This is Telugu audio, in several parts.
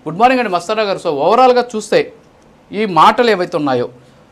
గుడ్ మార్నింగ్ అండి మస్తానా గారు. సో ఓవరాల్గా చూస్తే ఈ మాటలు ఏవైతే ఉన్నాయో,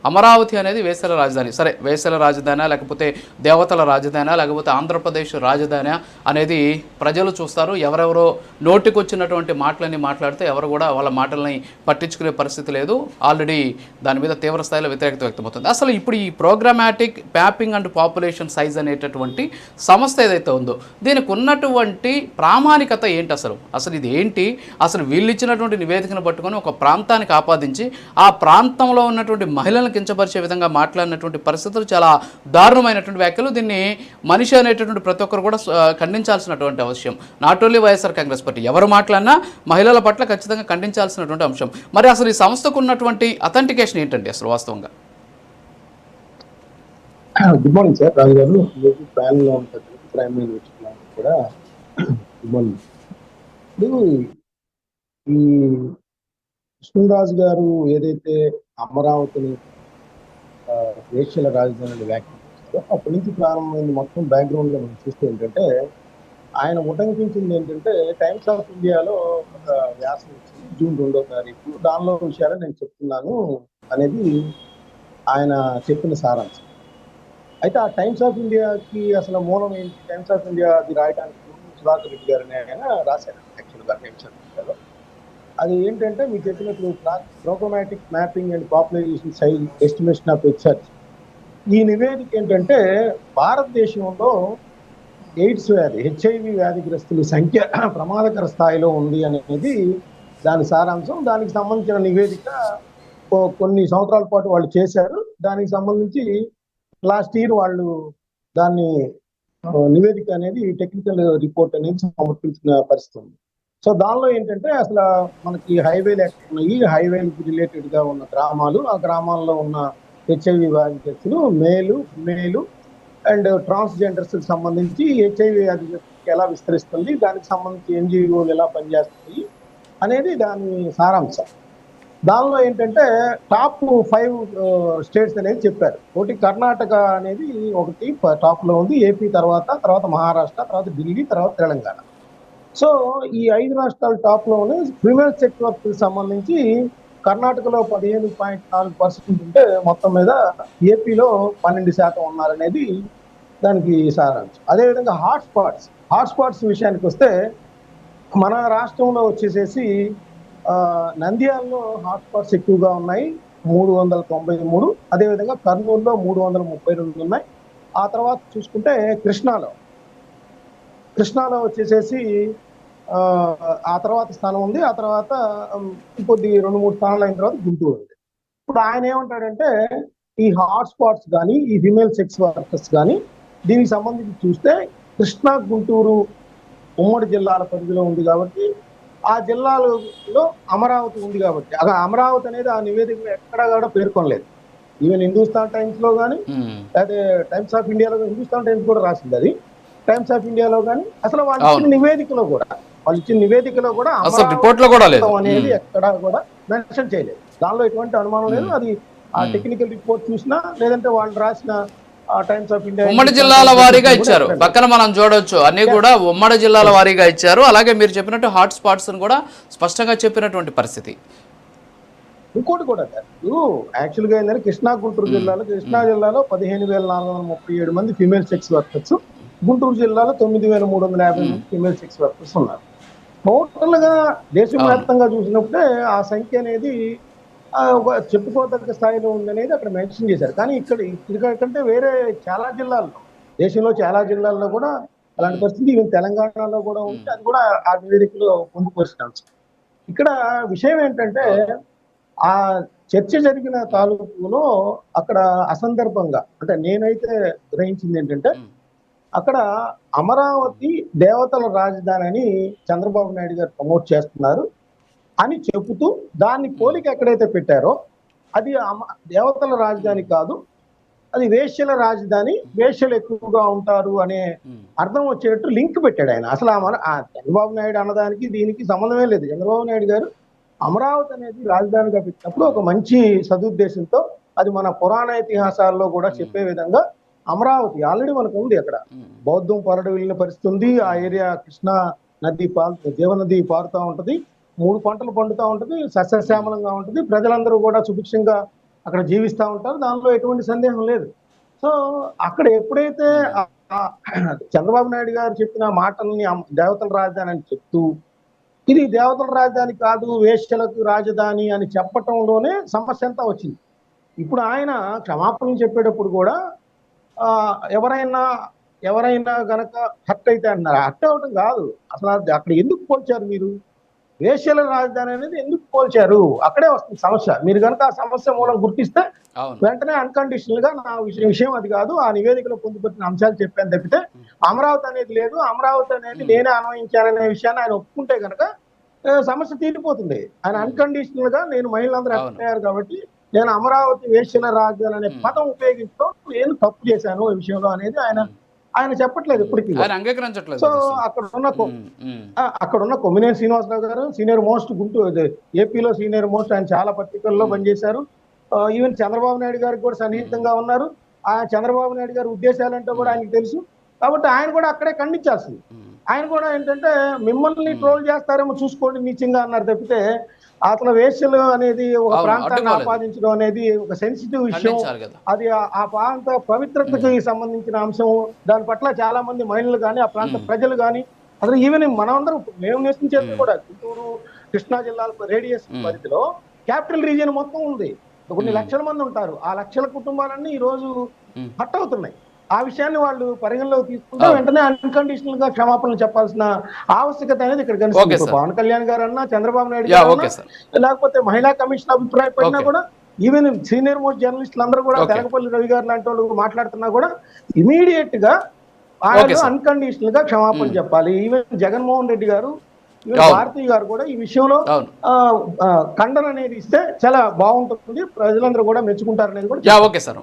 అమరావతి అనేది వేసల రాజధాని, సరే వేసల రాజధాని లేకపోతే దేవతల రాజధాని లేకపోతే ఆంధ్రప్రదేశ్ రాజధాని అనేది ప్రజలు చూస్తారు. ఎవరెవరో నోటికొచ్చినటువంటి మాటలన్నీ మాట్లాడితే ఎవరు కూడా వాళ్ళ మాటలని పట్టించుకునే పరిస్థితి లేదు. ఆల్రెడీ దాని మీద తీవ్ర స్థాయిలో వ్యతిరేకత వ్యక్తమవుతుంది. అసలు ఇప్పుడు ఈ programmatic mapping and population size అనేటటువంటి సంస్థ ఏదైతే ఉందో దీనికి ఉన్నటువంటి ప్రామాణికత ఏంటి? అసలు ఇది ఏంటి? అసలు వీళ్ళు ఇచ్చినటువంటి నివేదికను పట్టుకొని ఒక ప్రాంతానికి ఆపాదించి ఆ ప్రాంతంలో ఉన్నటువంటి మహిళలను కించపరిచే విధంగా మాట్లాడినటువంటి పరిస్థితులు చాలా దారుణమైనటువంటి వ్యాఖ్యలు. దీన్ని మనిషి అనేటటువంటి ప్రతి ఒక్కరు కూడా ఖండించాల్సినటువంటి అవసరం. Not only YSR Congress party, ఎవరు మాట్లాడినా మహిళల పట్ల ఖచ్చితంగా ఖండించాల్సినటువంటి అంశం. మరి అసలు ఈ సంస్థకు ఉన్నటువంటి అథెంటికేషన్ ఏంటండి అసలు వాస్తవంగా? గుడ్ మార్నింగ్ సార్, రాజు గారు. ప్యానల్లో ఉంటుంది ప్రైమ్ కూడా గుడ్ మార్నింగ్. ఇప్పుడు ఈ కృష్ణరాజు గారు ఏదైతే అమరావతిని వేశ్యల రాజధానిని వ్యాఖ్యానించారో అప్పటి నుంచి ప్రారంభమైంది మొత్తం బ్యాక్గ్రౌండ్ లో మనం చూస్తే ఏంటంటే, ఆయన ఉటంకించింది ఏంటంటే టైమ్స్ ఆఫ్ ఇండియాలో ఒక వ్యాసం వచ్చింది జూన్ 2వ తారీఖు. దానిలో విషయాలు నేను చెప్తున్నాను అనేది ఆయన చెప్పిన సారాంశం. అయితే ఆ టైమ్స్ ఆఫ్ ఇండియాకి అసలు మూలం ఏంటి? టైమ్స్ ఆఫ్ ఇండియా అది రాయడానికి సుధాకర్ రెడ్డి గారిని ఆయన రాశారు యాక్చువల్గా టైమ్స్ ఆఫ్ ఇండియాలో. అది ఏంటంటే మీకు చెప్పినట్లు programmatic mapping and population size estimation of research. ఈ నివేదిక ఏంటంటే భారతదేశంలో ఎయిడ్స్ వ్యాధి, హెచ్ఐవి వ్యాధిగ్రస్తుల సంఖ్య ప్రమాదకర స్థాయిలో ఉంది అనేది దాని సారాంశం. దానికి సంబంధించిన నివేదిక కొన్ని సంవత్సరాల పాటు వాళ్ళు చేశారు. దానికి సంబంధించి లాస్ట్ ఇయర్ వాళ్ళు దాన్ని నివేదిక అనేది టెక్నికల్ రిపోర్ట్ అనేది సమర్పించిన పరిస్థితి ఉంది. సో దానిలో ఏంటంటే అసలు మనకి హైవేలు ఎక్కడ ఉన్నాయి, హైవేలకు రిలేటెడ్ గా ఉన్న గ్రామాలు, ఆ గ్రామాల్లో ఉన్న హెచ్ఐవి వ్యాధిగ్రస్తులు మేలు అండ్ ట్రాన్స్జెండర్స్ కి సంబంధించి హెచ్ఐవి వ్యాధిగ్రస్తులకి ఎలా విస్తరిస్తుంది, దానికి సంబంధించి ఎన్జిఓలు ఎలా పనిచేస్తాయి అనేది దాని సారాంశం. దానిలో ఏంటంటే టాప్ 5 స్టేట్స్ అనేది చెప్పారు. ఒకటి కర్ణాటక అనేది ఒకటి టాప్ లో ఉంది, ఏపీ తర్వాత మహారాష్ట్ర, తర్వాత ఢిల్లీ, తర్వాత తెలంగాణ. సో ఈ 5 రాష్ట్రాల టాప్ లోనే ఫిమేల్ సెక్స్ వర్క్ సంబంధించి కర్ణాటకలో 15.4% ఉంటే మొత్తం మీద ఏపీలో 12% ఉన్నారనేది దానికి సారాంశం. అదేవిధంగా హాట్స్పాట్స్ విషయానికి వస్తే మన రాష్ట్రంలో వచ్చేసేసి నంద్యాలలో హాట్స్పాట్స్ ఎక్కువగా ఉన్నాయి, 393. అదేవిధంగా కర్నూలులో 332 ఉన్నాయి. ఆ తర్వాత చూసుకుంటే కృష్ణాలో వచ్చేసేసి ఆ తర్వాత స్థానం ఉంది. ఆ తర్వాత ఇంకొద్ది 2-3 స్థానాలు అయిన తర్వాత గుంటూరు ఉంది. ఇప్పుడు ఆయన ఏమంటాడంటే ఈ హాట్స్పాట్స్ కానీ ఈ ఫిమేల్ సెక్స్ వర్కర్స్ కానీ దీనికి సంబంధించి చూస్తే కృష్ణా గుంటూరు ఉమ్మడి జిల్లాల పరిధిలో ఉంది కాబట్టి, ఆ జిల్లాలో అమరావతి ఉంది కాబట్టి, అమరావతి అనేది ఆ నివేదికలో ఎక్కడా కూడా పేర్కొనలేదు. ఈవెన్ హిందూస్థాన్ టైమ్స్ లో కానీ అదే టైమ్స్ ఆఫ్ ఇండియాలో, హిందూస్థాన్ టైమ్స్ కూడా రాసింది అది, టైమ్స్ ఆఫ్ ఇండియాలో కానీ అసలు వాళ్ళు ఇచ్చిన నివేదికలో కూడా అమరావతి అనేది ఎక్కడా కూడా మెన్షన్ చేయలేదు. దానిలో ఎటువంటి అనుమానం లేదు. అది ఆ టెక్నికల్ రిపోర్ట్ చూసినా లేదంటే వాళ్ళు రాసిన టైమ్స్ ఆఫ్ ఇండియా ఉమ్మడి జిల్లాల వారీగా ఇచ్చారు. పక్కన మనం చూడొచ్చు అన్ని కూడా ఉమ్మడి జిల్లాల వారీగా ఇచ్చారు. అలాగే మీరు చెప్పినట్టు హాట్ స్పాట్స్ కూడా స్పష్టంగా చెప్పినటువంటి పరిస్థితి. ఇంకోటి కూడా యాక్చువల్ గా ఏంటంటే కృష్ణా జిల్లాలో 15,437 మంది ఫిమేల్ సెక్స్ వర్కర్స్, గుంటూరు జిల్లాలో 9,350 మంది ఫిమేల్ సెక్స్ వర్కర్స్ ఉన్నారు. టోటల్ గా దేశవ్యాప్తంగా చూసినప్పుడే ఆ సంఖ్య అనేది చెప్పుకోదగ్గ స్థాయిలో ఉందనేది అక్కడ మెన్షన్ చేశారు. కానీ ఇక్కడ కంటే వేరే చాలా జిల్లాల్లో, దేశంలో చాలా జిల్లాల్లో కూడా అలాంటి పరిస్థితి, ఈవెన్ తెలంగాణలో కూడా ఉంటే అది కూడా ఆ నివేదికలో పొందుపరిచిన అంశం. ఇక్కడ విషయం ఏంటంటే ఆ చర్చ జరిగిన తాలూకులో అక్కడ అసందర్భంగా, అంటే నేనైతే గ్రహించింది ఏంటంటే అక్కడ అమరావతి దేవతల రాజధాని అని చంద్రబాబు నాయుడు గారు ప్రమోట్ చేస్తున్నారు అని చెబుతూ దాన్ని పోలిక ఎక్కడైతే పెట్టారో అది దేవతల రాజధాని కాదు, అది వేశ్యల రాజధాని, వేశ్యలు ఎక్కువగా ఉంటారు అనే అర్థం వచ్చేటట్టు లింక్ పెట్టాడు ఆయన. అసలు చంద్రబాబు నాయుడు అన్నదానికి దీనికి సంబంధమే లేదు. చంద్రబాబు నాయుడు గారు అమరావతి అనేది రాజధానిగా పెట్టినప్పుడు ఒక మంచి సదుద్దేశంతో, అది మన పురాణ ఇతిహాసాల్లో కూడా చెప్పే విధంగా అమరావతి ఆల్రెడీ మనకు ఉంది. అక్కడ బౌద్ధం పరడు వెళ్ళిన పరిస్థితి ఉంది. ఆ ఏరియా కృష్ణా నది జీవనది పారుతూ ఉంటది. 3 పంటలు పండుతూ ఉంటుంది, సస్యశ్యామలంగా ఉంటుంది, ప్రజలందరూ కూడా సుభిక్షంగా అక్కడ జీవిస్తూ ఉంటారు, దానిలో ఎటువంటి సందేహం లేదు. సో అక్కడ ఎప్పుడైతే ఆ చంద్రబాబు నాయుడు గారు చెప్పిన మాటల్ని దేవతల రాజధాని అని చెప్తూ, ఇది దేవతల రాజధాని కాదు వేశ్యలకు రాజధాని అని చెప్పటంలోనే సమస్య అంతా వచ్చింది. ఇప్పుడు ఆయన క్షమాపణలు చెప్పేటప్పుడు కూడా ఎవరైనా ఎవరైనా గనక హర్ట్ అయితే అంటున్నారు. హర్ట్ అవటం కాదు, అసలు అక్కడ ఎందుకు పోల్చారు మీరు? వేశ్యల రాజధాని అనేది ఎందుకు పోల్చారు? అక్కడే వస్తుంది సమస్య. మీరు కనుక ఆ సమస్య మూలం గుర్తిస్తే వెంటనే అన్కండిషనల్ గా నా విషయం అది కాదు, ఆ నివేదికలో పొందుపరిచిన అంశాలు చెప్పాను తప్పితే అమరావతి అనేది లేదు, అమరావతి అనేది నేనే అన్వయించాననే విషయాన్ని ఆయన ఒప్పుకుంటే కనుక సమస్య తీరిపోతుంది. ఆయన అన్కండిషనల్ గా నేను మహిళలందరూ అఫెక్ట్ అయ్యారు కాబట్టి నేను అమరావతి వేశ్యల రాజధాని అనే పదం ఉపయోగించడం నేను తప్పు చేశాను ఈ విషయంలో అనేది ఆయన చెప్పట్లేదు ఇప్పటికీ. సో అక్కడ ఉన్న కొమ్మినేని శ్రీనివాసరావు గారు సీనియర్ మోస్ట్ గుంటూరు ఏపీలో సీనియర్ మోస్ట్, ఆయన చాలా పత్రికల్లో పనిచేశారు. ఈవెన్ చంద్రబాబు నాయుడు గారికి కూడా సన్నిహితంగా ఉన్నారు. ఆ చంద్రబాబు నాయుడు గారి ఉద్దేశాలంటే కూడా ఆయనకు తెలుసు కాబట్టి ఆయన కూడా అక్కడే ఖండించాల్సింది. ఆయన కూడా ఏంటంటే మిమ్మల్ని ట్రోల్ చేస్తారేమో చూసుకోండి నీచంగా అన్నారు తప్పితే అతను వేశ్యలు అనేది ఒక ప్రాంతాన్ని ఆపాదించడం అనేది ఒక సెన్సిటివ్ విషయం, అది ఆ ప్రాంత పవిత్రతకి సంబంధించిన అంశం. దాని పట్ల చాలా మంది మహిళలు కానీ ఆ ప్రాంత ప్రజలు కానీ అసలు ఈవెన్ మనమందరం మేము నివసించేది కూడా గుంటూరు కృష్ణా జిల్లాల రేడియస్ పరిధిలో క్యాపిటల్ రీజియన్ మొత్తం ఉంది, కొన్ని లక్షల మంది ఉంటారు. ఆ లక్షల కుటుంబాలన్నీ ఈ రోజు హట్ అవుతున్నాయి. ఆ విషయాన్ని వాళ్ళు పరిగణలోకి తీసుకుంటే వెంటనే అన్కండిషనల్ గా క్షమాపణలు చెప్పాల్సిన ఆవశ్యకత అనేది ఇక్కడ కనిపిస్తుంది. పవన్ కళ్యాణ్ గారు అన్నా, చంద్రబాబు నాయుడు గారు లేకపోతే మహిళా కమిషన్ అభిప్రాయపడినా కూడా ఈవెన్ సీనియర్ మోస్ట్ జర్నలిస్టులు అందరూ కూడా తెలకపల్లి రవి గారు లాంటి వాళ్ళు మాట్లాడుతున్నా కూడా ఇమీడియట్ గా ఆయన అన్కండిషనల్ గా క్షమాపణ చెప్పాలి. ఈవెన్ జగన్మోహన్ రెడ్డి గారు, భారతీయ గారు కూడా ఈ విషయంలో ఖండన అనేది ఇస్తే చాలా బాగుంటుంది, ప్రజలందరూ కూడా మెచ్చుకుంటారు అనేది కూడా. Okay sir.